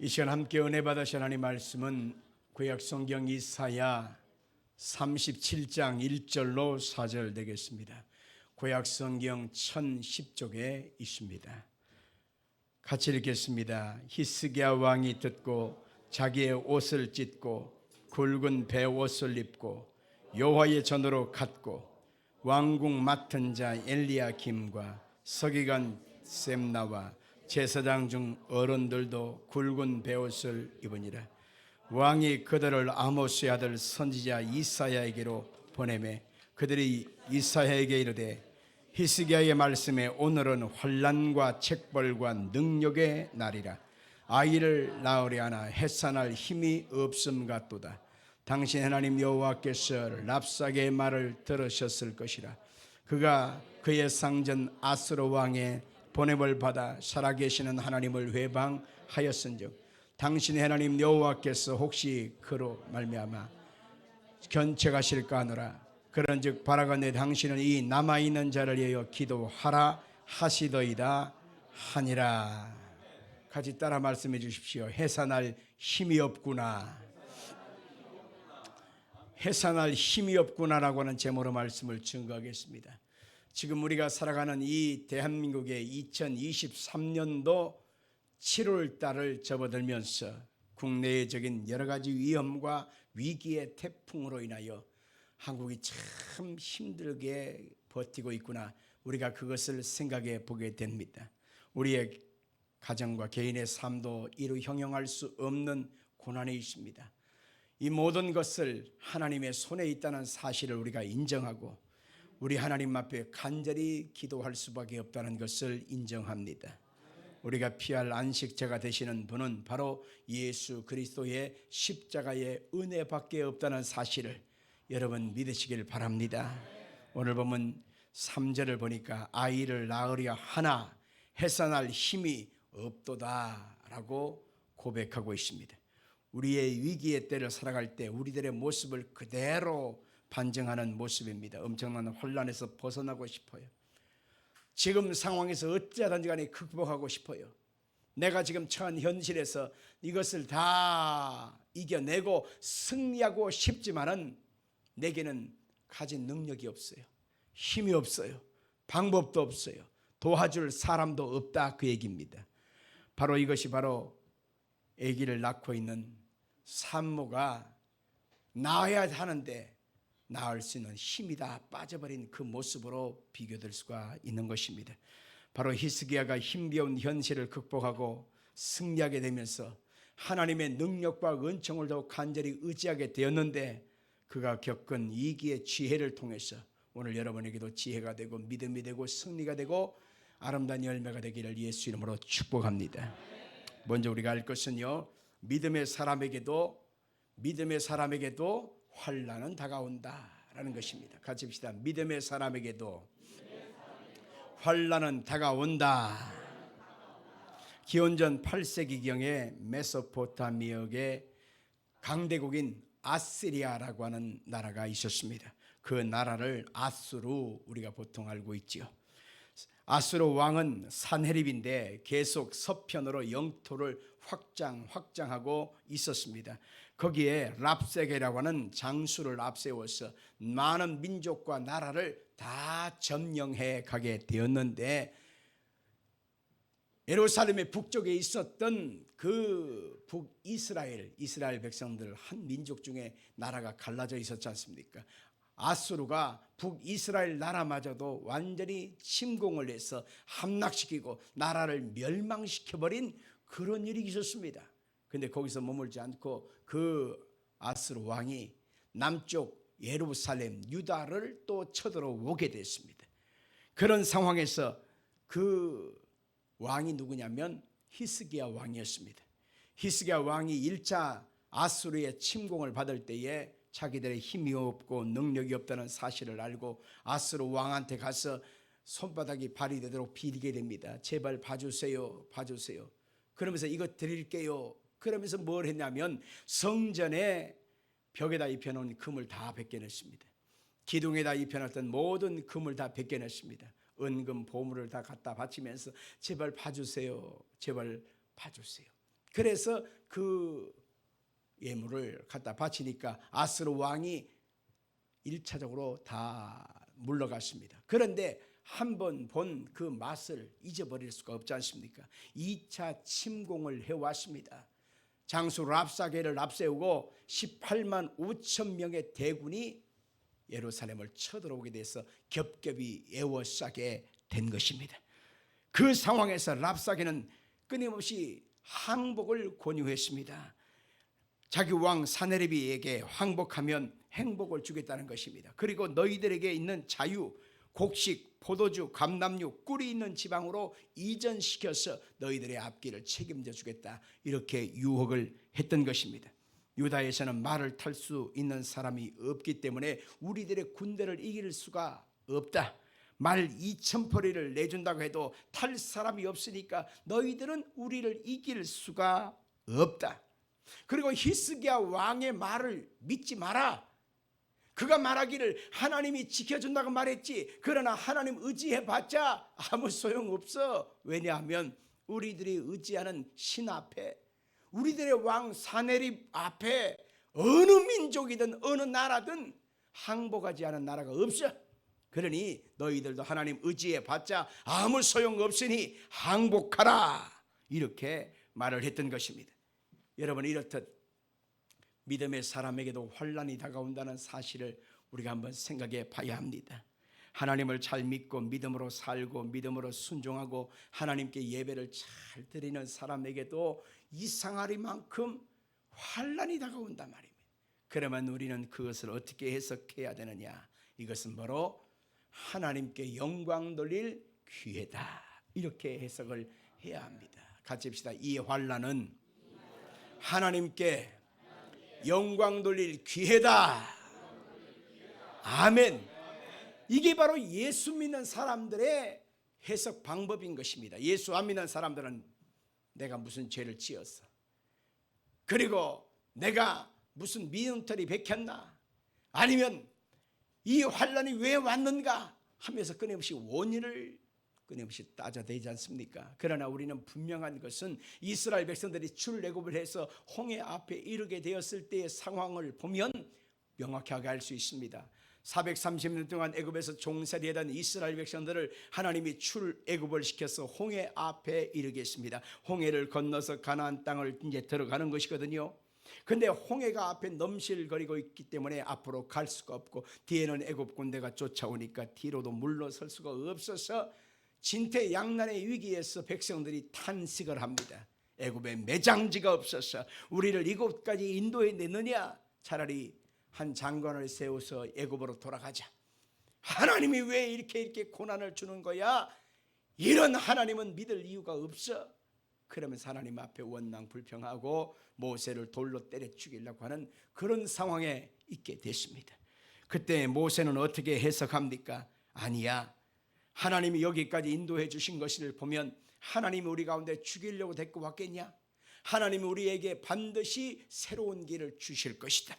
이 시간 함께 은혜 받으신 하나님 말씀은 구약 성경 이사야 37장 1절로 4절 되겠습니다. 구약 성경 1010쪽에 있습니다. 같이 읽겠습니다. 히스기야 왕이 듣고 자기의 옷을 찢고 굵은 베옷을 입고 여호와의 전으로 갔고 왕궁 맡은 자 엘리야김과 서기관 셈나와 제사장 중 어른들도 굵은 베옷을 입으니라. 왕이 그들을 아모스의 아들 선지자 이사야에게로 보내매 그들이 이사야에게 이르되 히스기야의 말씀에 오늘은 환난과 책벌과 능력의 날이라. 아이를 낳으려 하나 해산할 힘이 없음 같도다. 당신 하나님 여호와께서 랍사게의 말을 들으셨을 것이라. 그가 그의 상전 아스로 왕의 보냄을 받아 살아계시는 하나님을 회방하였은즉 당신의 하나님 여호와께서 혹시 그로 말미암아 견책하실까 하노라. 그런즉 바라건대 당신은 이 남아있는 자를 위하여 기도하라 하시더이다 하니라. 같이 따라 말씀해 주십시오. 해산할 힘이 없구나. 해산할 힘이 없구나라고 하는 제목으로 말씀을 증거하겠습니다. 지금 우리가 살아가는 이 대한민국의 2023년도 7월 달을 접어들면서 국내적인 여러 가지 위험과 위기의 태풍으로 인하여 한국이 참 힘들게 버티고 있구나. 우리가 그것을 생각해 보게 됩니다. 우리의 가정과 개인의 삶도 이루 형용할 수 없는 고난이 있습니다. 이 모든 것을 하나님의 손에 있다는 사실을 우리가 인정하고 우리 하나님 앞에 간절히 기도할 수밖에 없다는 것을 인정합니다. 우리가 피할 안식처가 되시는 분은 바로 예수 그리스도의 십자가의 은혜밖에 없다는 사실을 여러분 믿으시길 바랍니다. 오늘 보면 3절을 보니까 아이를 낳으려 하나 해산할 힘이 없도다 라고 고백하고 있습니다. 우리의 위기의 때를 살아갈 때 우리들의 모습을 그대로 반증하는 모습입니다. 엄청난 혼란에서 벗어나고 싶어요. 지금 상황에서 어찌하든지 간에 극복하고 싶어요. 내가 지금 처한 현실에서 이것을 다 이겨내고 승리하고 싶지만은 내게는 가진 능력이 없어요. 힘이 없어요. 방법도 없어요. 도와줄 사람도 없다, 그 얘기입니다. 바로 이것이 바로 아기를 낳고 있는 산모가 낳아야 하는데 낳을 수 있는 힘이 다 빠져버린 그 모습으로 비교될 수가 있는 것입니다. 바로 히스기야가 힘겨운 현실을 극복하고 승리하게 되면서 하나님의 능력과 은총을 더 간절히 의지하게 되었는데 그가 겪은 위기의 지혜를 통해서 오늘 여러분에게도 지혜가 되고 믿음이 되고 승리가 되고 아름다운 열매가 되기를 예수 이름으로 축복합니다. 먼저 우리가 알 것은요, 믿음의 사람에게도 환난은 다가온다라는 것입니다. 같이 봅시다. 믿음의 사람에게도 환난은 다가온다. 기원전 8세기경에 메소포타미아의 강대국인 아시리아라고 하는 나라가 있었습니다. 그 나라를 아수르 우리가 보통 알고 있지요. 아수르 왕은 산헤립인데 계속 서편으로 영토를 확장하고 있었습니다. 거기에 랍세게라고 하는 장수를 앞세워서 많은 민족과 나라를 다 점령해 가게 되었는데 예루살렘의 북쪽에 있었던 그 북이스라엘 백성들 한 민족 중에 나라가 갈라져 있었지 않습니까? 아수르가 북이스라엘 나라마저도 완전히 침공을 해서 함락시키고 나라를 멸망시켜버린 그런 일이 있었습니다. 그런데 거기서 머물지 않고 그 아수르 왕이 남쪽 예루살렘 유다를 또 쳐들어오게 됐습니다. 그런 상황에서 그 왕이 누구냐면 히스기야 왕이었습니다. 히스기야 왕이 1차 아수르의 침공을 받을 때에 자기들의 힘이 없고 능력이 없다는 사실을 알고 아수르 왕한테 가서 손바닥이 발이 되도록 비리게 됩니다. 제발 봐주세요. 그러면서 이거 드릴게요. 그러면서 뭘 했냐면 성전에 벽에다 입혀놓은 금을 다 벗겨냈습니다. 기둥에다 입혀놨던 모든 금을 다 벗겨냈습니다. 은금 보물을 다 갖다 바치면서 제발 봐주세요. 그래서 그 예물을 갖다 바치니까 아스로 왕이 1차적으로 다 물러갔습니다. 그런데 한번 본 그 맛을 잊어버릴 수가 없지 않습니까? 2차 침공을 해왔습니다. 장수 랍사게를 앞세우고 18만 5천 명의 대군이 예루살렘을 쳐들어오게 돼서 겹겹이 에워싸게 된 것입니다. 그 상황에서 랍사게는 끊임없이 항복을 권유했습니다. 자기 왕 사네립에게 항복하면 행복을 주겠다는 것입니다. 그리고 너희들에게 있는 자유, 곡식, 포도주, 감람류, 꿀이 있는 지방으로 이전시켜서 너희들의 앞길을 책임져 주겠다, 이렇게 유혹을 했던 것입니다. 유다에서는 말을 탈 수 있는 사람이 없기 때문에 우리들의 군대를 이길 수가 없다. 말 2,000포리를 내준다고 해도 탈 사람이 없으니까 너희들은 우리를 이길 수가 없다. 그리고 히스기야 왕의 말을 믿지 마라. 그가 말하기를 하나님이 지켜준다고 말했지, 그러나 하나님 의지해봤자 아무 소용없어. 왜냐하면 우리들이 의지하는 신 앞에, 우리들의 왕 사네립 앞에 어느 민족이든 어느 나라든 항복하지 않은 나라가 없어. 그러니 너희들도 하나님 의지해봤자 아무 소용없으니 항복하라, 이렇게 말을 했던 것입니다. 여러분, 이렇듯 믿음의 사람에게도 환난이 다가온다는 사실을 우리가 한번 생각해 봐야 합니다. 하나님을 잘 믿고 믿음으로 살고 믿음으로 순종하고 하나님께 예배를 잘 드리는 사람에게도 이상하리만큼 환난이 다가온단 말입니다. 그러면 우리는 그것을 어떻게 해석해야 되느냐? 이것은 바로 하나님께 영광 돌릴 기회다, 이렇게 해석을 해야 합니다. 같이 합시다. 이 환난은 하나님께 영광 돌릴 기회다. 아멘. 이게 바로 예수 믿는 사람들의 해석 방법인 것입니다. 예수 안 믿는 사람들은 내가 무슨 죄를 지었어, 그리고 내가 무슨 미움털이 베꼈나, 아니면 이 환난이 왜 왔는가 하면서 끊임없이 원인을 끊임없이 따져대지 않습니까? 그러나 우리는 분명한 것은 이스라엘 백성들이 출애굽을 해서 홍해 앞에 이르게 되었을 때의 상황을 보면 명확하게 알 수 있습니다. 430년 동안 애굽에서 종살이하던 이스라엘 백성들을 하나님이 출애굽을 시켜서 홍해 앞에 이르게 했습니다. 홍해를 건너서 가나안 땅을 이제 들어가는 것이거든요. 근데 홍해가 앞에 넘실거리고 있기 때문에 앞으로 갈 수가 없고 뒤에는 애굽 군대가 쫓아오니까 뒤로도 물러설 수가 없어서 진퇴양난의 위기에서 백성들이 탄식을 합니다. 애굽에 매장지가 없어서 우리를 이곳까지 인도해 내느냐, 차라리 한 장관을 세워서 애굽으로 돌아가자. 하나님이 왜 이렇게 고난을 주는 거야? 이런 하나님은 믿을 이유가 없어. 그러면서 하나님 앞에 원망 불평하고 모세를 돌로 때려 죽이려고 하는 그런 상황에 있게 됐습니다. 그때 모세는 어떻게 해석합니까? 아니야, 하나님이 여기까지 인도해 주신 것을 보면 하나님이 우리 가운데 죽이려고 데리고 왔겠냐? 하나님이 우리에게 반드시 새로운 길을 주실 것이다.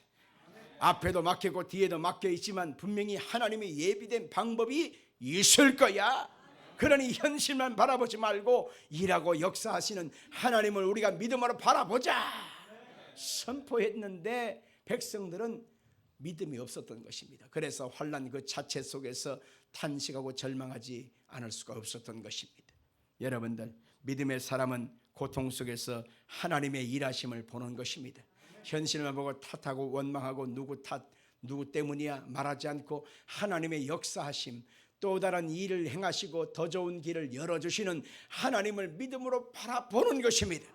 앞에도 막히고 뒤에도 막혀 있지만 분명히 하나님의 예비된 방법이 있을 거야. 그러니 현실만 바라보지 말고 일하고 역사하시는 하나님을 우리가 믿음으로 바라보자 선포했는데 백성들은 믿음이 없었던 것입니다. 그래서 환난 그 자체 속에서 탄식하고 절망하지 않을 수가 없었던 것입니다. 여러분들, 믿음의 사람은 고통 속에서 하나님의 일하심을 보는 것입니다. 현실만 보고 탓하고 원망하고 누구 때문이야 말하지 않고 하나님의 역사하심, 또 다른 일을 행하시고 더 좋은 길을 열어주시는 하나님을 믿음으로 바라보는 것입니다.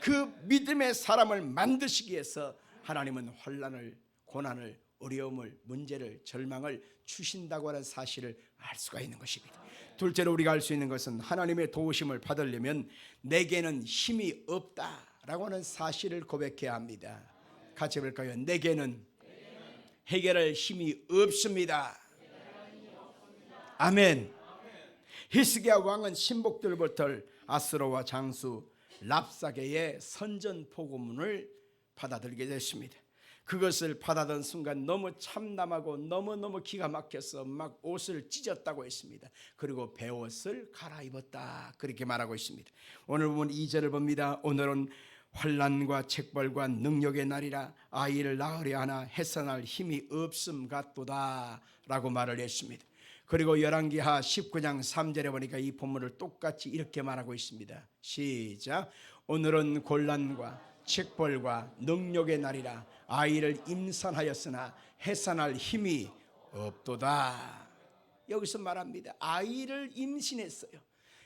그 믿음의 사람을 만드시기 위해서 하나님은 환난을, 고난을, 어려움을, 문제를, 절망을 주신다고 하는 사실을 알 수가 있는 것입니다. 둘째로 우리가 알 수 있는 것은 하나님의 도우심을 받으려면 내게는 힘이 없다라고 하는 사실을 고백해야 합니다. 같이 해볼까요? 내게는 해결할 힘이 없습니다. 아멘. 히스기야 왕은 신복들부터 아스로와 장수 랍사게의 선전포고문을 받아들이게 됐습니다. 그것을 받아든 순간 너무 참담하고 너무너무 기가 막혀서 막 옷을 찢었다고 했습니다. 그리고 베옷을 갈아입었다, 그렇게 말하고 있습니다. 오늘 보면 2절을 봅니다. 오늘은 환난과 책벌과 능력의 날이라 아이를 낳으려 하나 해산할 힘이 없음 같도다 라고 말을 했습니다. 그리고 열왕기하 19장 3절에 보니까 이 본문을 똑같이 이렇게 말하고 있습니다. 시작. 오늘은 곤란과 책벌과 능력의 날이라 아이를 임산하였으나 해산할 힘이 없도다. 여기서 말합니다. 아이를 임신했어요.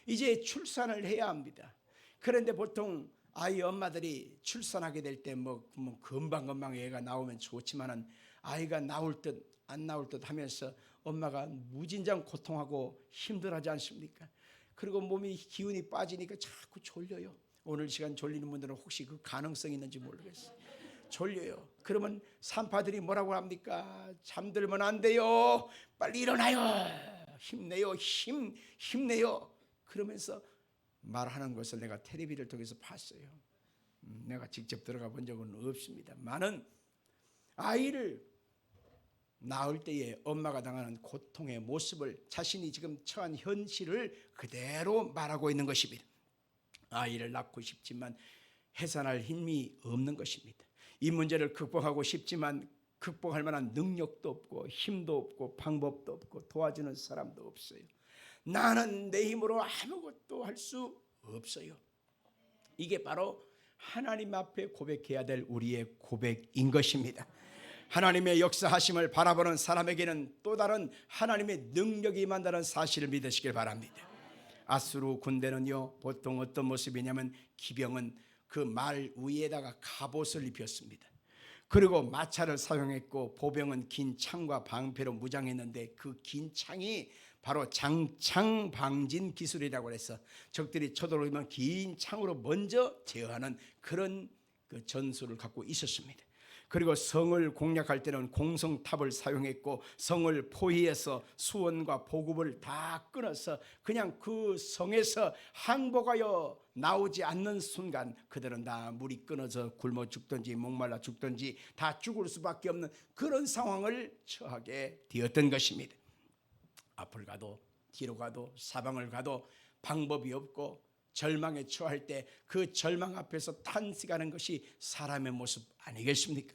이제 출산을 해야 합니다. 그런데 보통 아이 엄마들이 출산하게 될 때 뭐 금방금방 애가 나오면 좋지만은 아이가 나올 듯 안 나올 듯 하면서 엄마가 무진장 고통하고 힘들어하지 않습니까? 그리고 몸이 기운이 빠지니까 자꾸 졸려요. 오늘 시간 졸리는 분들은 혹시 그 가능성이 있는지 모르겠어요. 졸려요. 그러면 산파들이 뭐라고 합니까? 잠들면 안 돼요. 빨리 일어나요. 힘내요. 힘내요. 그러면서 말하는 것을 내가 텔레비를 통해서 봤어요. 내가 직접 들어가 본 적은 없습니다. 많은 아이를 낳을 때에 엄마가 당하는 고통의 모습을 자신이 지금 처한 현실을 그대로 말하고 있는 것입니다. 아이를 낳고 싶지만 해산할 힘이 없는 것입니다. 이 문제를 극복하고 싶지만 극복할 만한 능력도 없고 힘도 없고 방법도 없고 도와주는 사람도 없어요. 나는 내 힘으로 아무것도 할 수 없어요. 이게 바로 하나님 앞에 고백해야 될 우리의 고백인 것입니다. 하나님의 역사하심을 바라보는 사람에게는 또 다른 하나님의 능력이 임한다는 사실을 믿으시길 바랍니다. 아수르 군대는요, 보통 어떤 모습이냐면 기병은 그 말 위에다가 갑옷을 입혔습니다. 그리고 마차를 사용했고 보병은 긴 창과 방패로 무장했는데 그 긴 창이 바로 장창방진 기술이라고 해서 적들이 쳐들어오면 긴 창으로 먼저 제어하는 그런 그 전술을 갖고 있었습니다. 그리고 성을 공략할 때는 공성탑을 사용했고 성을 포위해서 수원과 보급을 다 끊어서 그냥 그 성에서 항복하여 나오지 않는 순간 그들은 다 물이 끊어서 굶어 죽든지 목말라 죽든지 다 죽을 수밖에 없는 그런 상황을 처하게 되었던 것입니다. 앞을 가도 뒤로 가도 사방을 가도 방법이 없고 절망에 처할 때 그 절망 앞에서 탄식하는 것이 사람의 모습 아니겠습니까?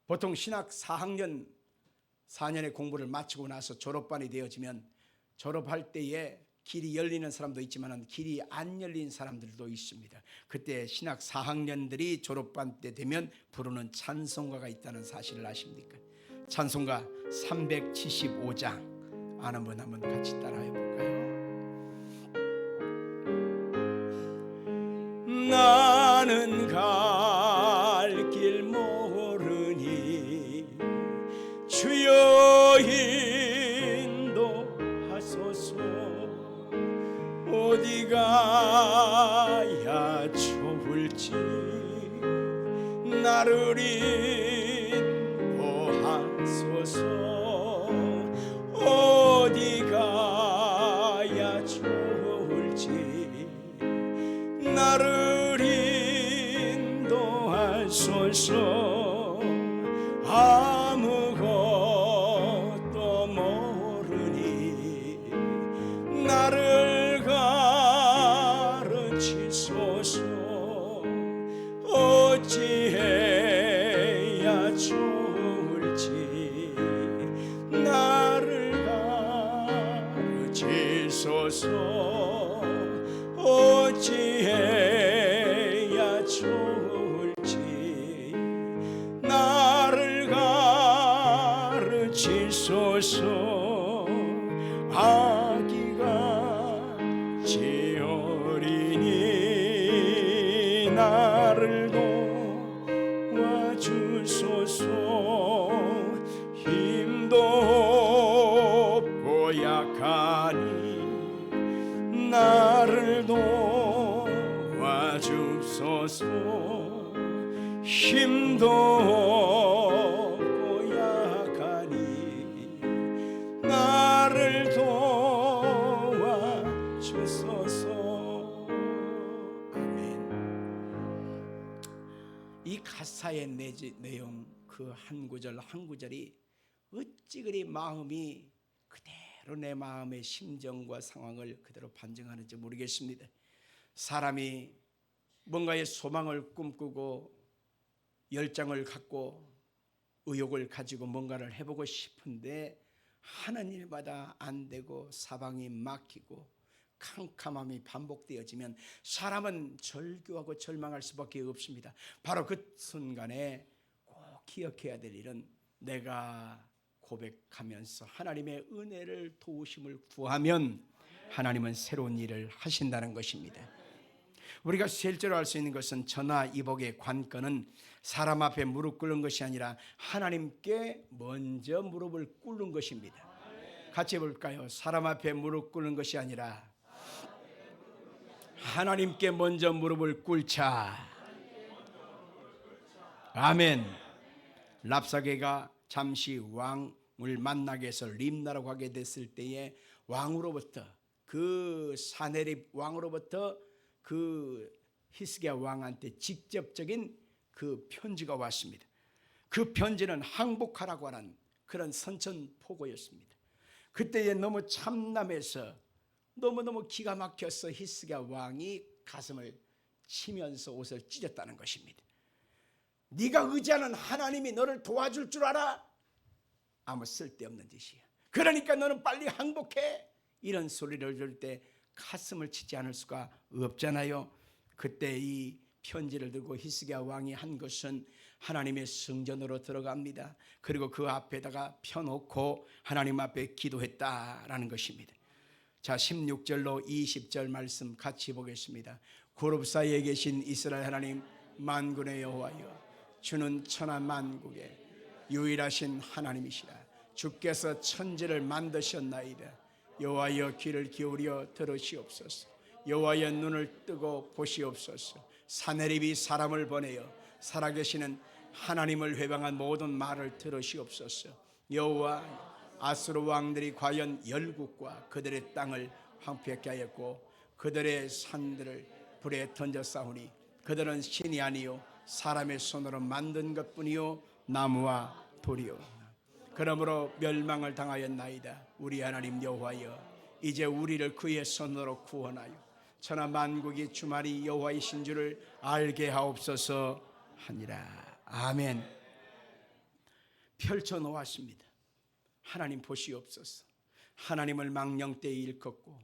보통 신학 4년의 공부를 마치고 나서 졸업반이 되어지면 졸업할 때에 길이 열리는 사람도 있지만 길이 안 열린 사람들도 있습니다. 그때 신학 4학년들이 졸업반 때 되면 부르는 찬송가가 있다는 사실을 아십니까? 찬송가 375장 아는 분 한번 같이 따라해 볼까요? 나는 갈 길 모르니 주여 인도하소서. 어디 가야 좋을지 나를 인도하소서. 어디 가야 좋을지 나를 인도하소서. 아무것도 모르니 나를 가르치소서. 어찌해야 좋을지 나를 가르치소서. 어찌해야 좋을지 나를 가르치소서. 아기가 어리니 나를 도와주소서. 힘도 없고 약하니 나를 도와주소서. 힘도 없고 약하니 나를 도와주소서. 아멘. 이 가사의 내용 그 한 구절 한 구절이 어찌 그리 마음이 그대로 내 마음의 심정과 상황을 그대로 반증하는지 모르겠습니다. 사람이 뭔가의 소망을 꿈꾸고 열정을 갖고 의욕을 가지고 뭔가를 해보고 싶은데 하는 일마다 안 되고 사방이 막히고 캄캄함이 반복되어지면 사람은 절규하고 절망할 수밖에 없습니다. 바로 그 순간에 꼭 기억해야 될 일은 내가 고백하면서 하나님의 은혜를 도우심을 구하면 하나님은 새로운 일을 하신다는 것입니다. 우리가 실제로 알 수 있는 것은 저나 이복의 관건은 사람 앞에 무릎 꿇는 것이 아니라 하나님께 먼저 무릎을 꿇는 것입니다. 같이 해볼까요? 사람 앞에 무릎 꿇는 것이 아니라 하나님께 먼저 무릎을 꿇자. 아멘. 랍사게가 잠시 왕을 만나기 위해서 림나라고 가게 됐을 때에 왕으로부터 그 사네립 왕으로부터 그 히스기야 왕한테 직접적인 그 편지가 왔습니다. 그 편지는 항복하라고 하는 그런 선천포고였습니다. 그때에 너무 참남해서 너무너무 기가 막혀서 히스기야 왕이 가슴을 치면서 옷을 찢었다는 것입니다. 네가 의지하는 하나님이 너를 도와줄 줄 알아? 아무 쓸데없는 짓이야. 그러니까 너는 빨리 항복해. 이런 소리를 들을 때 가슴을 치지 않을 수가 없잖아요. 그때 이 편지를 들고 히스기야 왕이 한 것은 하나님의 성전으로 들어갑니다. 그리고 그 앞에다가 펴놓고 하나님 앞에 기도했다라는 것입니다. 자, 16절로 20절 말씀 같이 보겠습니다. 고룹 사이에 계신 이스라엘 하나님 만군의 여호와여, 주는 천하 만국의 유일하신 하나님이시라. 주께서 천지를 만드셨나이다. 여호와여, 귀를 기울여 들으시옵소서. 여호와여, 눈을 뜨고 보시옵소서. 사네립이 사람을 보내어 살아계시는 하나님을 회방한 모든 말을 들으시옵소서. 여호와, 아수르 왕들이 과연 열국과 그들의 땅을 황폐케 하였고 그들의 산들을 불에 던져 싸우니 그들은 신이 아니요 사람의 손으로 만든 것뿐이요 나무와 돌이요. 그러므로 멸망을 당하였나이다. 우리 하나님 여호와여, 이제 우리를 그의 손으로 구원하여 천하 만국이 주말이 여호와이신 줄을 알게 하옵소서 하니라. 아멘. 펼쳐 놓았습니다. 하나님 보시옵소서. 하나님을 망령되이 일컫고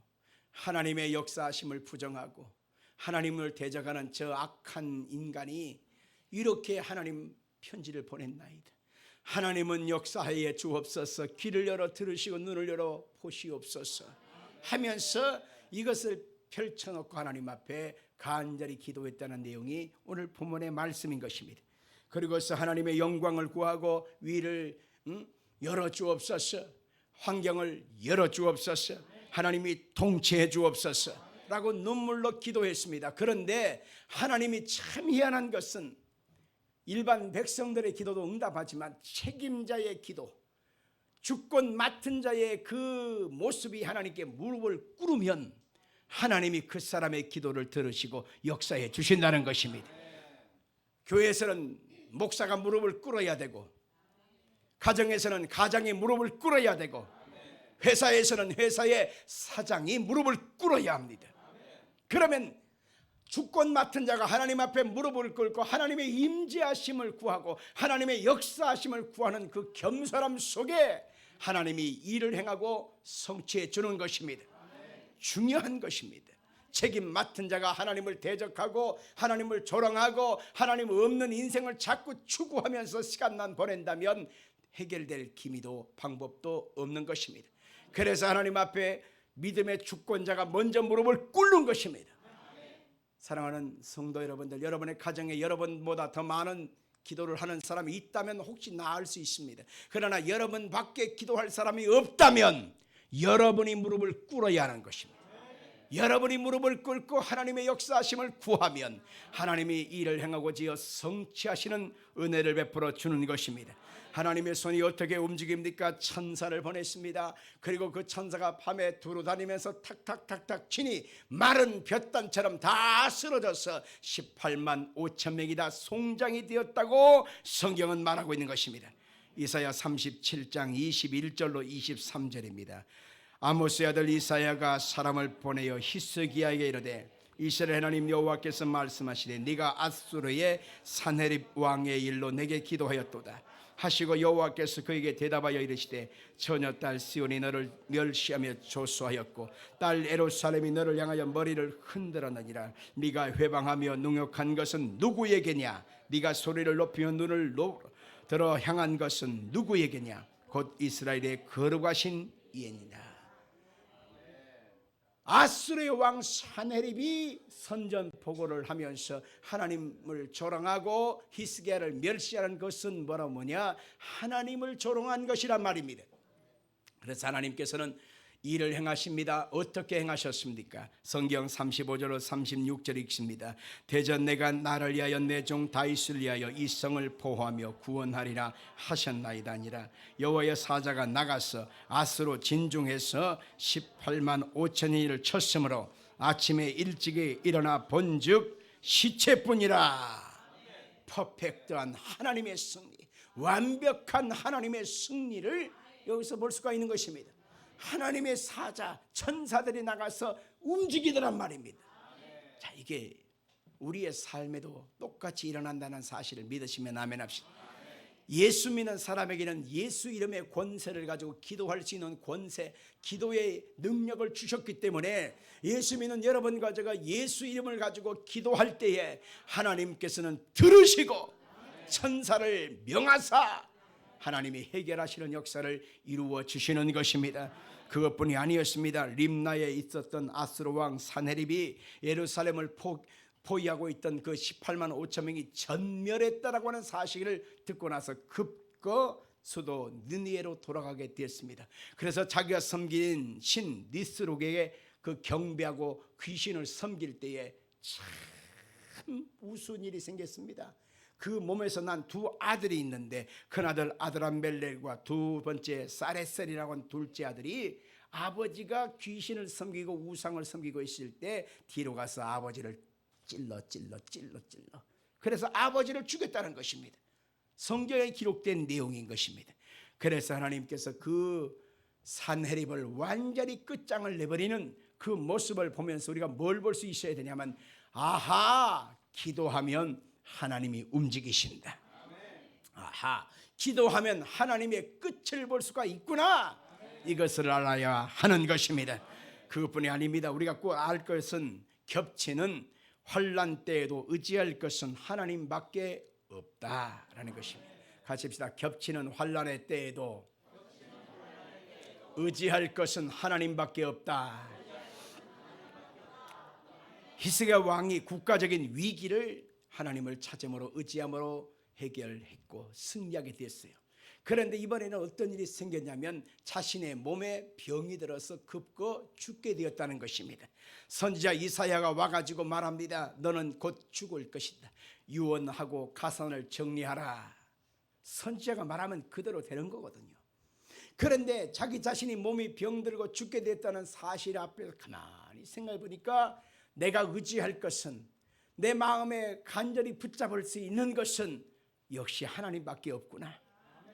하나님의 역사하심을 부정하고 하나님을 대적하는 저 악한 인간이 이렇게 하나님 편지를 보냈나이다. 하나님은 역사하여 주옵소서. 귀를 열어 들으시고 눈을 열어 보시옵소서 하면서 이것을 펼쳐놓고 하나님 앞에 간절히 기도했다는 내용이 오늘 본문의 말씀인 것입니다. 그리고서 하나님의 영광을 구하고 위를 열어 주옵소서, 환경을 열어 주옵소서, 하나님이 통치해 주옵소서 라고 눈물로 기도했습니다. 그런데 하나님이 참 희한한 것은 일반 백성들의 기도도 응답하지만 책임자의 기도, 주권 맡은 자의 그 모습이 하나님께 무릎을 꿇으면 하나님이 그 사람의 기도를 들으시고 역사해 주신다는 것입니다. 교회에서는 목사가 무릎을 꿇어야 되고, 가정에서는 가장이 무릎을 꿇어야 되고, 회사에서는 회사의 사장이 무릎을 꿇어야 합니다. 그러면 주권 맡은 자가 하나님 앞에 무릎을 꿇고 하나님의 임재하심을 구하고 하나님의 역사하심을 구하는 그 겸손함 속에 하나님이 일을 행하고 성취해 주는 것입니다. 중요한 것입니다. 책임 맡은 자가 하나님을 대적하고 하나님을 조롱하고 하나님 없는 인생을 자꾸 추구하면서 시간만 보낸다면 해결될 기미도 방법도 없는 것입니다. 그래서 하나님 앞에 믿음의 주권자가 먼저 무릎을 꿇는 것입니다. 사랑하는 성도 여러분들, 여러분의 가정에 여러분보다 더 많은 기도를 하는 사람이 있다면 혹시 나을 수 있습니다. 그러나 여러분밖에 기도할 사람이 없다면 여러분이 무릎을 꿇어야 하는 것입니다. 여러분이 무릎을 꿇고 하나님의 역사하심을 구하면 하나님이 일을 행하고지어 성취하시는 은혜를 베풀어 주는 것입니다. 하나님의 손이 어떻게 움직입니까? 천사를 보냈습니다. 그리고 그 천사가 밤에 두루다니면서 탁탁탁탁 치니 마른 볕단처럼 다 쓰러져서 18만 5천 명이 다 송장이 되었다고 성경은 말하고 있는 것입니다. 이사야 37장 21절로 23절입니다. 아모스의 아들 이사야가 사람을 보내어 히스기야에게 이르되 이스라엘 하나님 여호와께서 말씀하시되 네가 앗수르의 산헤립 왕의 일로 내게 기도하였도다 하시고 여호와께서 그에게 대답하여 이르시되 처녀딸 시온이 너를 멸시하며 조소하였고 딸 예루살렘이 너를 향하여 머리를 흔들었느니라. 네가 회방하며 능욕한 것은 누구에게냐? 네가 소리를 높이며 눈을 들어 향한 것은 누구에게냐? 곧 이스라엘의 거룩하신 이에니라. 아수르의 왕 산헤립이 선전포고를 하면서 하나님을 조롱하고 히스기야를 멸시하는 것은 뭐냐? 하나님을 조롱한 것이란 말입니다. 그래서 하나님께서는 일을 행하십니다. 어떻게 행하셨습니까? 성경 35절로 36절 읽습니다. 대전 내가 나를 위하여 내 종 다윗을 위하여 이 성을 보호하며 구원하리라 하셨나이다 아니라 여호와의 사자가 나가서 아스로 진중해서 18만 5천인을 쳤으므로 아침에 일찍이 일어나 본즉 시체뿐이라. 퍼펙트한 하나님의 승리, 완벽한 하나님의 승리를 여기서 볼 수가 있는 것입니다. 하나님의 사자 천사들이 나가서 움직이더란 말입니다. 자, 이게 우리의 삶에도 똑같이 일어난다는 사실을 믿으시면 아멘 합시다. 예수 믿는 사람에게는 예수 이름의 권세를 가지고 기도할 수 있는 권세, 기도의 능력을 주셨기 때문에 예수 믿는 여러분과 제가 예수 이름을 가지고 기도할 때에 하나님께서는 들으시고 천사를 명하사 하나님이 해결하시는 역사를 이루어 주시는 것입니다. 그것뿐이 아니었습니다. 림나에 있었던 아스로 왕 산헤립이 예루살렘을 포위하고 있던 그 18만 5천 명이 전멸했다라고 하는 사실을 듣고 나서 급거 수도 느니에로 돌아가게 되었습니다. 그래서 자기가 섬긴 신 니스록에게 그 경배하고 귀신을 섬길 때에 참 우스운 일이 생겼습니다. 그 몸에서 난 두 아들이 있는데 큰아들 아드람멜렉과 두 번째 사레셀이라고 하는 둘째 아들이 아버지가 귀신을 섬기고 우상을 섬기고 있을 때 뒤로 가서 아버지를 찔러 그래서 아버지를 죽였다는 것입니다. 성경에 기록된 내용인 것입니다. 그래서 하나님께서 그 산헤립을 완전히 끝장을 내버리는 그 모습을 보면서 우리가 뭘 볼 수 있어야 되냐면 아하, 기도하면 하나님이 움직이신다. 아하, 기도하면 하나님의 끝을 볼 수가 있구나. 이것을 알아야 하는 것입니다. 그것뿐이 아닙니다. 우리가 꼭 알 것은 겹치는 환난 때에도 의지할 것은 하나님밖에 없다라는 것입니다. 같이 합시다. 겹치는 환난의 때에도 의지할 것은 하나님밖에 없다. 히스기야 왕이 국가적인 위기를 하나님을 찾음으로 의지함으로 해결했고 승리하게 됐어요. 그런데 이번에는 어떤 일이 생겼냐면 자신의 몸에 병이 들어서 급거 죽게 되었다는 것입니다. 선지자 이사야가 와가지고 말합니다. 너는 곧 죽을 것이다. 유언하고 가산을 정리하라. 선지자가 말하면 그대로 되는 거거든요. 그런데 자기 자신이 몸이 병들고 죽게 됐다는 사실 앞에서 가만히 생각해 보니까 내가 의지할 것은, 내 마음에 간절히 붙잡을 수 있는 것은 역시 하나님밖에 없구나.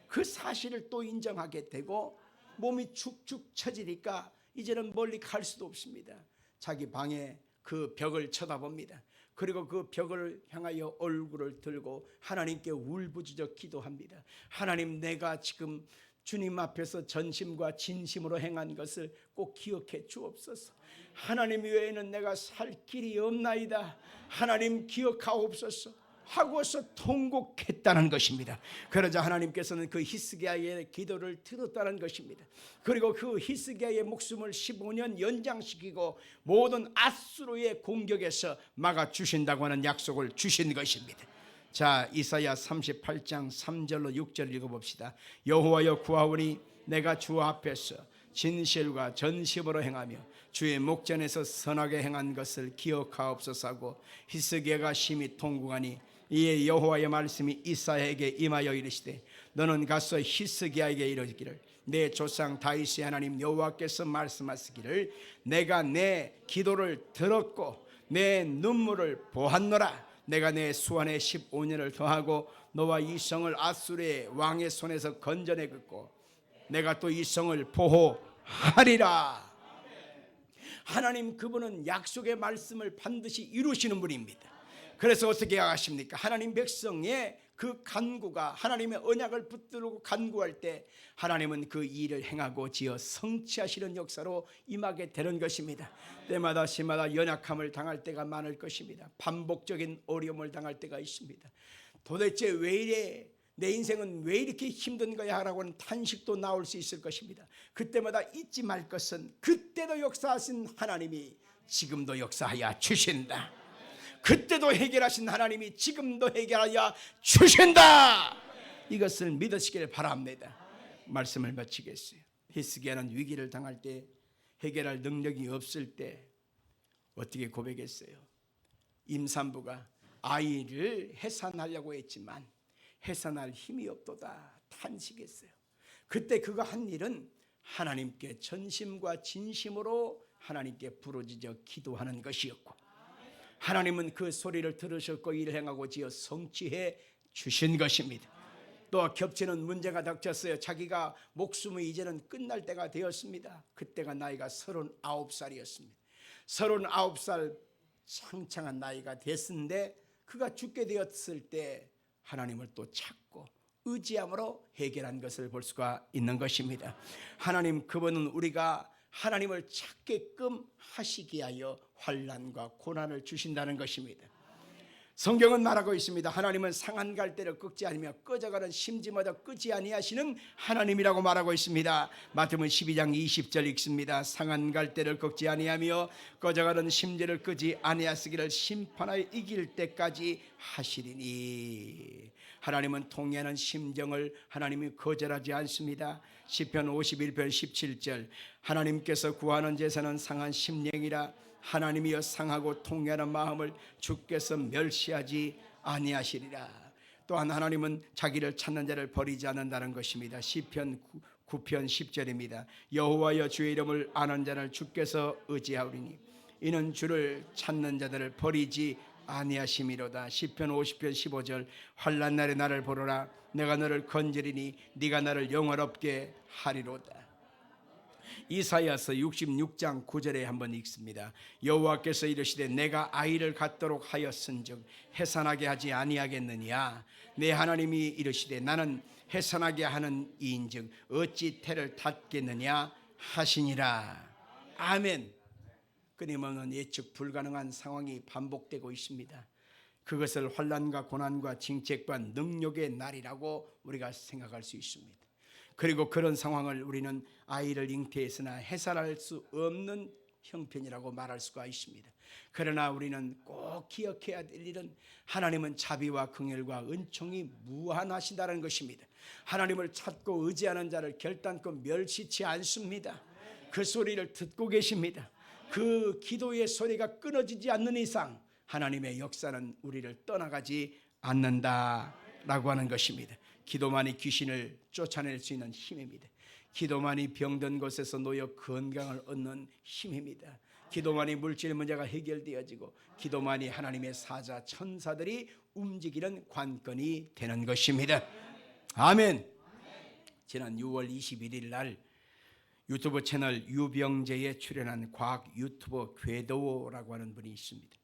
그 사실을 또 인정하게 되고 몸이 축축 처지니까 이제는 멀리 갈 수도 없습니다. 자기 방에 그 벽을 쳐다봅니다. 그리고 그 벽을 향하여 얼굴을 들고 하나님께 울부짖어 기도합니다. 하나님, 내가 지금 주님 앞에서 전심과 진심으로 행한 것을 꼭 기억해 주옵소서. 하나님 외에는 내가 살 길이 없나이다. 하나님 기억하옵소서 하고서 통곡했다는 것입니다. 그러자 하나님께서는 그 히스기야의 기도를 들었다는 것입니다. 그리고 그 히스기야의 목숨을 15년 연장시키고 모든 아수르의 공격에서 막아주신다고 하는 약속을 주신 것입니다. 자, 이사야 38장 3절로 6절 읽어봅시다. 여호와여 구하오니 내가 주 앞에서 진실과 전심으로 행하며 주의 목전에서 선하게 행한 것을 기억하옵소서 하고 히스기야가 심히 통곡하니 이에 여호와의 말씀이 이사야에게 임하여 이르시되 너는 가서 히스기야에게 이르기를 내 조상 다윗의 하나님 여호와께서 말씀하시기를 내가 내 기도를 들었고 내 눈물을 보았노라. 내가 내 수완에 15년을 더하고 너와 이 성을 아수르의 왕의 손에서 건져내겠고 내가 또 이 성을 보호하리라. 하나님 그분은 약속의 말씀을 반드시 이루시는 분입니다. 그래서 어떻게 하십니까? 하나님 백성의 그 간구가 하나님의 언약을 붙들고 간구할 때 하나님은 그 일을 행하고 지어 성취하시는 역사로 임하게 되는 것입니다. 때마다 시마다 연약함을 당할 때가 많을 것입니다. 반복적인 어려움을 당할 때가 있습니다. 도대체 왜 이래? 내 인생은 왜 이렇게 힘든 거야? 라고 하는 탄식도 나올 수 있을 것입니다. 그때마다 잊지 말 것은 그때도 역사하신 하나님이 지금도 역사하여 주신다. 그때도 해결하신 하나님이 지금도 해결하여 주신다. 이것을 믿으시길 바랍니다. 말씀을 마치겠어요. 히스기야는 위기를 당할 때, 해결할 능력이 없을 때 어떻게 고백했어요? 임산부가 아이를 해산하려고 했지만 해산할 힘이 없도다 탄식했어요. 그때 그가 한 일은 하나님께 전심과 진심으로 하나님께 부르짖어 기도하는 것이었고, 하나님은 그 소리를 들으셨고 일을 행하고 지어 성취해 주신 것입니다. 또 겹치는 문제가 닥쳤어요. 자기가 목숨이 이제는 끝날 때가 되었습니다. 그때가 나이가 39살이었습니다. 39살 창창한 나이가 됐는데 그가 죽게 되었을 때 하나님을 또 찾고 의지함으로 해결한 것을 볼 수가 있는 것입니다. 하나님 그분은 우리가 하나님을 찾게끔 하시기 위하여 환난과 고난을 주신다는 것입니다. 성경은 말하고 있습니다. 하나님은 상한 갈대를 꺾지 아니며 꺼져가는 심지마다 끄지 아니하시는 하나님이라고 말하고 있습니다. 마태복음 12장 20절 읽습니다. 상한 갈대를 꺾지 아니하며 꺼져가는 심지를 끄지 아니하시기를 심판하여 이길 때까지 하시리니. 하나님은 통해하는 심정을 하나님이 거절하지 않습니다. 시편 51편 17절 하나님께서 구하는 제사는 상한 심령이라 하나님이여 상하고 통해하는 마음을 주께서 멸시하지 아니하시리라. 또한 하나님은 자기를 찾는 자를 버리지 않는다는 것입니다. 시편 9편 10절입니다. 여호와여 주의 이름을 아는 자를 주께서 의지하오리니 이는 주를 찾는 자들을 버리지 아니하심이로다. 시편 50편 15절 환난 날에 나를 보러라 내가 너를 건지리니 네가 나를 영화롭게 하리로다. 이사야서 66장 9절에 한번 읽습니다. 여호와께서 이르시되 내가 아이를 갖도록 하였은즉 해산하게 하지 아니하겠느냐. 내 하나님이 이르시되 나는 해산하게 하는 이인즉 어찌 태를 닫겠느냐 하시니라. 아멘. 끊임없는 예측 불가능한 상황이 반복되고 있습니다. 그것을 환난과 고난과 징책과 능력의 날이라고 우리가 생각할 수 있습니다. 그리고 그런 상황을 우리는 아이를 잉태했으나 해산할 수 없는 형편이라고 말할 수가 있습니다. 그러나 우리는 꼭 기억해야 될 일은 하나님은 자비와 긍휼과 은총이 무한하시다는 것입니다. 하나님을 찾고 의지하는 자를 결단코 멸시치 않습니다. 그 소리를 듣고 계십니다. 그 기도의 소리가 끊어지지 않는 이상 하나님의 역사는 우리를 떠나가지 않는다라고 하는 것입니다. 기도만이 귀신을 쫓아낼 수 있는 힘입니다. 기도만이 병든 곳에서 놓여 건강을 얻는 힘입니다. 기도만이 물질 문제가 해결되어지고 기도만이 하나님의 사자 천사들이 움직이는 관건이 되는 것입니다. 아멘. 지난 6월 21일 날 유튜브 채널 유병재에 출연한 과학 유튜버 궤도라고 하는 분이 있습니다.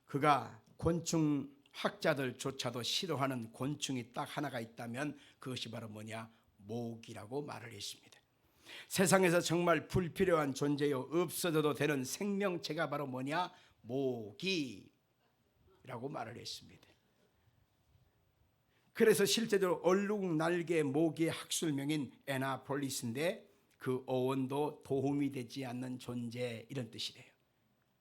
그가 곤충 학자들조차도 싫어하는 곤충이 딱 하나가 있다면 그것이 바로 뭐냐? 모기라고 말을 했습니다. 세상에서 정말 불필요한 존재요 없어져도 되는 생명체가 바로 뭐냐? 모기라고 말을 했습니다. 그래서 실제로 얼룩 날개 모기의 학술명인 에나폴리스인데 그 어원도 도움이 되지 않는 존재 이런 뜻이래요.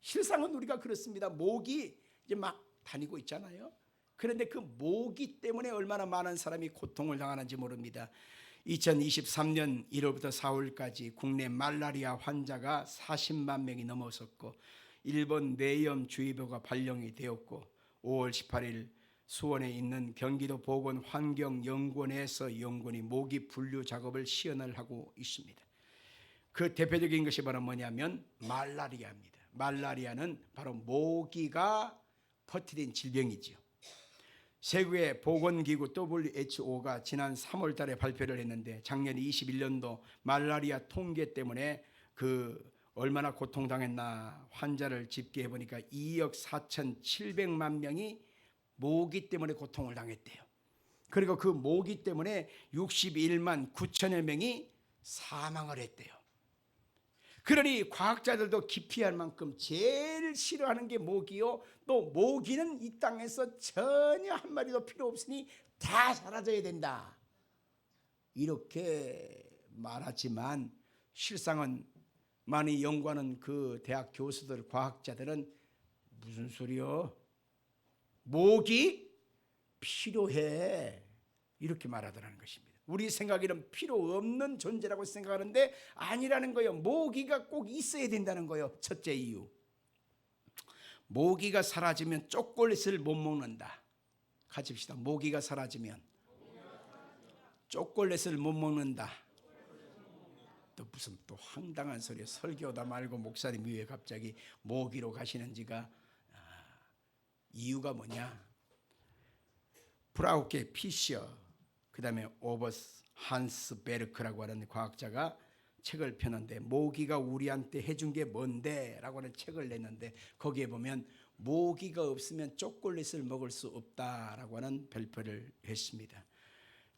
실상은 우리가 그렇습니다. 모기 이제 막 다니고 있잖아요. 그런데 그 모기 때문에 얼마나 많은 사람이 고통을 당하는지 모릅니다. 2023년 1월부터 4월까지 국내 말라리아 환자가 40만 명이 넘어섰고 일본 뇌염주의보가 발령이 되었고 5월 18일 수원에 있는 경기도 보건환경연구원에서 연구원이 모기 분류 작업을 시연을 하고 있습니다. 그 대표적인 것이 바로 뭐냐면 말라리아입니다. 말라리아는 바로 모기가 퍼뜨린 질병이지요. 세계 보건기구 WHO가 지난 3월 달에 발표를 했는데 작년 21년도 말라리아 통계 때문에 그 얼마나 고통당했나. 환자를 집계해 보니까 2억 4,700만 명이 모기 때문에 고통을 당했대요. 그리고 그 모기 때문에 61만 9천여 명이 사망을 했대요. 그러니 과학자들도 기피할 만큼 제일 싫어하는 게 모기요. 또 모기는 이 땅에서 전혀 한 마리도 필요 없으니 다 사라져야 된다. 이렇게 말하지만 실상은 많이 연구하는 그 대학 교수들, 과학자들은 무슨 소리요? 모기 필요해. 이렇게 말하더라는 것입니다. 우리 생각에는 필요 없는 존재라고 생각하는데 아니라는 거예요. 모기가 꼭 있어야 된다는 거예요. 첫째 이유. 모기가 사라지면 초콜릿을 못 먹는다. 같이 봅시다. 모기가 사라지면 초콜릿을 못 먹는다. 또 무슨 또 황당한 소리. 설교다 말고 목사님이 왜 갑자기 모기로 가시는지가 이유가 뭐냐. 브라우케 피셔, 그 다음에 오버스 한스 베르크라고 하는 과학자가 책을 펴는데 모기가 우리한테 해준 게 뭔데? 라고 하는 책을 냈는데 거기에 보면 모기가 없으면 초콜릿을 먹을 수 없다라고 하는 발표를 했습니다.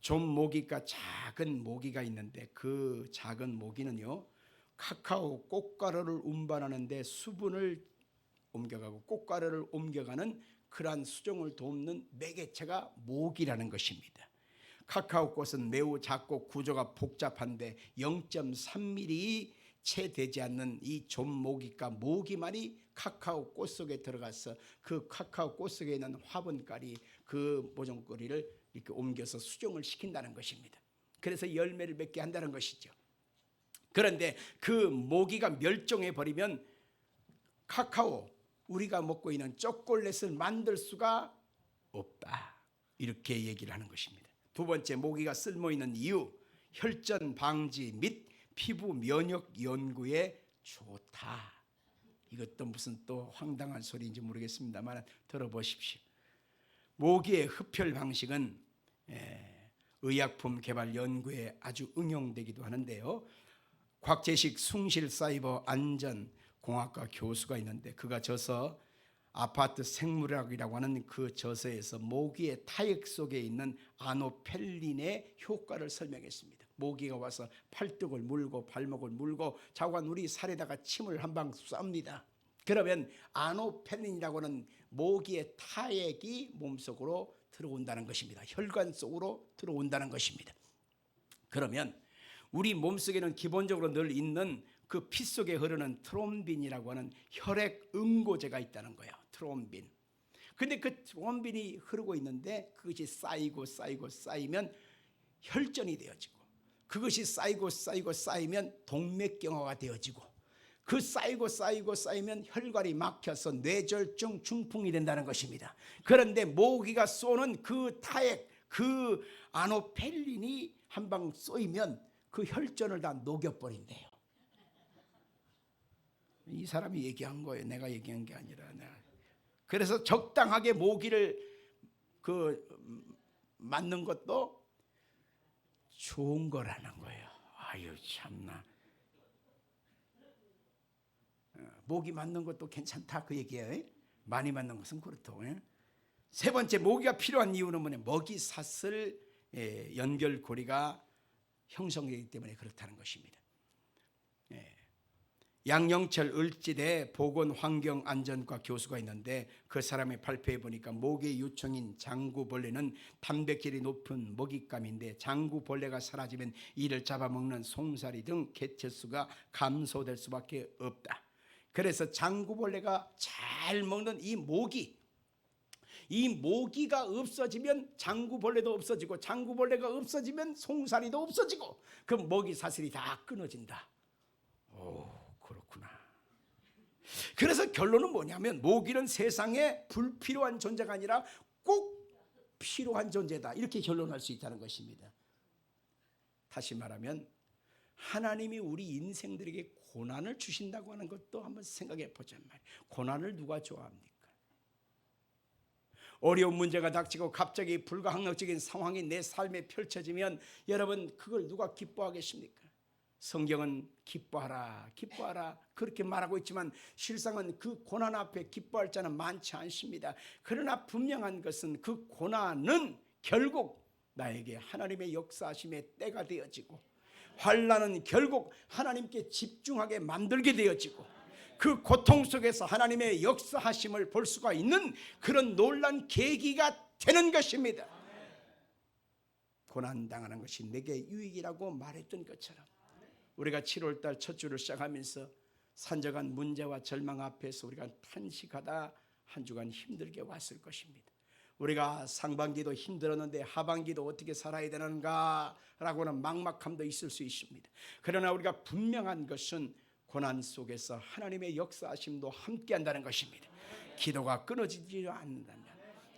좀 모기가 작은 모기가 있는데 그 작은 모기는요, 카카오 꽃가루를 운반하는데 수분을 옮겨가고 꽃가루를 옮겨가는 그러한 수종을 돕는 매개체가 모기라는 것입니다. 카카오 꽃은 매우 작고 구조가 복잡한데 0.3mm 채 되지 않는 이 좀모기가 모기만이 카카오 꽃 속에 들어가서 그 카카오 꽃 속에 있는 화분깔이 그 모종거리를 이렇게 옮겨서 수종을 시킨다는 것입니다. 그래서 열매를 맺게 한다는 것이죠. 그런데 그 모기가 멸종해 버리면 카카오, 우리가 먹고 있는 초콜릿을 만들 수가 없다. 이렇게 얘기를 하는 것입니다. 두 번째, 모기가 쓸모있는 이유, 혈전 방지 및 피부 면역 연구에 좋다. 이것도 무슨 또 황당한 소리인지 모르겠습니다만 들어보십시오. 모기의 흡혈 방식은 의약품 개발 연구에 아주 응용되기도 하는데요. 곽재식 숭실사이버 안전공학과 교수가 있는데 그가 저서 아파트 생물학이라고 하는 그 저서에서 모기의 타액 속에 있는 아노펠린의 효과를 설명했습니다. 모기가 와서 팔뚝을 물고 발목을 물고 자관 우리 살에다가 침을 한 방 쏩니다. 그러면 아노펠린이라고 하는 모기의 타액이 몸속으로 들어온다는 것입니다. 혈관 속으로 들어온다는 것입니다. 그러면 우리 몸속에는 기본적으로 늘 있는 그 피 속에 흐르는 트롬빈이라고 하는 혈액 응고제가 있다는 거예요. 트롬빈. 근데 그 트롬빈이 흐르고 있는데 그것이 쌓이면 혈전이 되어지고 그것이 쌓이면 동맥경화가 되어지고 그 쌓이면 혈관이 막혀서 뇌졸중 중풍이 된다는 것입니다. 그런데 모기가 쏘는 그 타액, 그 아노펠린이 한 방 쏘이면 그 혈전을 다 녹여버린대요. 이 사람이 얘기한 거예요. 내가 얘기한 게 아니라. 그래서 적당하게 모기를 맞는 것도 좋은 거라는 거예요. 아유 참나. 모기 맞는 것도 괜찮다 그 얘기예요. 많이 맞는 것은 그렇고. 세 번째, 모기가 필요한 이유는 뭐냐? 먹이 사슬 연결고리가 형성되기 때문에 그렇다는 것입니다. 양영철 을지대 보건환경안전과 교수가 있는데 그 사람의 발표해 보니까 모기의 요청인 장구벌레는 단백질이 높은 먹잇감인데 장구벌레가 사라지면 이를 잡아먹는 송사리 등 개체수가 감소될 수밖에 없다. 그래서 장구벌레가 잘 먹는 이 모기가 없어지면 장구벌레도 없어지고 장구벌레가 없어지면 송사리도 없어지고 그럼 먹이 사슬이 다 끊어진다. 오, 그렇구나. 그래서 결론은 뭐냐면 모기는 세상에 불필요한 존재가 아니라 꼭 필요한 존재다. 이렇게 결론할 수 있다는 것입니다. 다시 말하면 하나님이 우리 인생들에게 고난을 주신다고 하는 것도 한번 생각해 보자 말이에요. 고난을 누가 좋아합니까? 어려운 문제가 닥치고 갑자기 불가항력적인 상황이 내 삶에 펼쳐지면 여러분 그걸 누가 기뻐하겠습니까? 성경은 기뻐하라, 기뻐하라 그렇게 말하고 있지만 실상은 그 고난 앞에 기뻐할 자는 많지 않습니다. 그러나 분명한 것은 그 고난은 결국 나에게 하나님의 역사하심의 때가 되어지고, 환난은 결국 하나님께 집중하게 만들게 되어지고, 그 고통 속에서 하나님의 역사하심을 볼 수가 있는 그런 놀란 계기가 되는 것입니다. 고난당하는 것이 내게 유익이라고 말했던 것처럼 우리가 7월달 첫 주를 시작하면서 산적한 문제와 절망 앞에서 우리가 탄식하다 한 주간 힘들게 왔을 것입니다. 우리가 상반기도 힘들었는데 하반기도 어떻게 살아야 되는가 라고는 막막함도 있을 수 있습니다. 그러나 우리가 분명한 것은 고난 속에서 하나님의 역사하심도 함께 한다는 것입니다. 기도가 끊어지지 않는다면,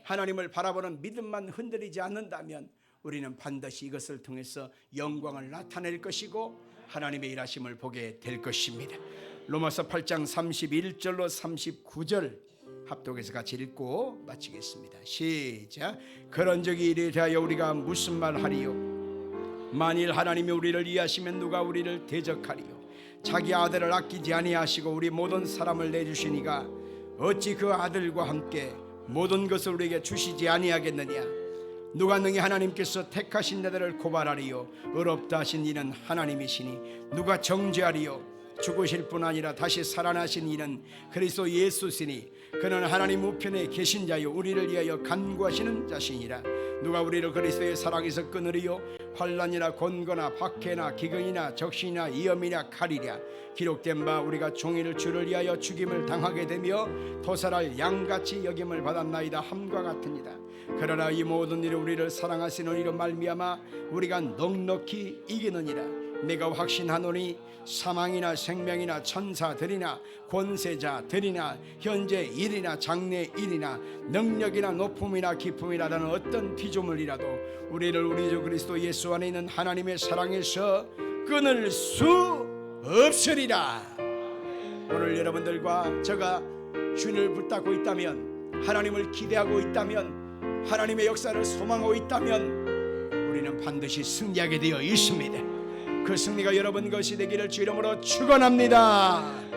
하나님을 바라보는 믿음만 흔들리지 않는다면 우리는 반드시 이것을 통해서 영광을 나타낼 것이고 하나님의 일하심을 보게 될 것입니다. 로마서 8장 31절로 39절 합독해서 같이 읽고 마치겠습니다. 시작. 그런 적이 이래 대하여 우리가 무슨 말 하리요? 만일 하나님이 우리를 이해하시면 누가 우리를 대적하리요? 자기 아들을 아끼지 아니하시고 우리 모든 사람을 내주시니가 어찌 그 아들과 함께 모든 것을 우리에게 주시지 아니하겠느냐? 누가 능히 하나님께서 택하신 자들을 고발하리요? 의롭다 하신 이는 하나님이시니 누가 정죄하리요? 죽으실 뿐 아니라 다시 살아나신 이는 그리스도 예수시니 그는 하나님 우편에 계신 자요 우리를 위하여 간구하시는 자시니라. 누가 우리를 그리스도의 사랑에서 끊으리요? 환난이나 곤고나 박해나 기근이나 적신이나 위험이나 칼이랴. 기록된 바 우리가 종일 주를 위하여 죽임을 당하게 되며 도살할 양같이 여김을 받았나이다 함과 같으니라. 그러나 이 모든 일을 우리를 사랑하시는 이로 말미암아 우리가 넉넉히 이기느니라. 내가 확신하노니 사망이나 생명이나 천사들이나 권세자들이나 현재 일이나 장래 일이나 능력이나 높음이나 기쁨이라는 어떤 피조물이라도 우리를 우리 주 그리스도 예수 안에 있는 하나님의 사랑에서 끊을 수 없으리라. 오늘 여러분들과 제가 주님을 붙잡고 있다면, 하나님을 기대하고 있다면, 하나님의 역사를 소망하고 있다면 우리는 반드시 승리하게 되어 있습니다. 그 승리가 여러분 것이 되기를 주 이름으로 축원합니다.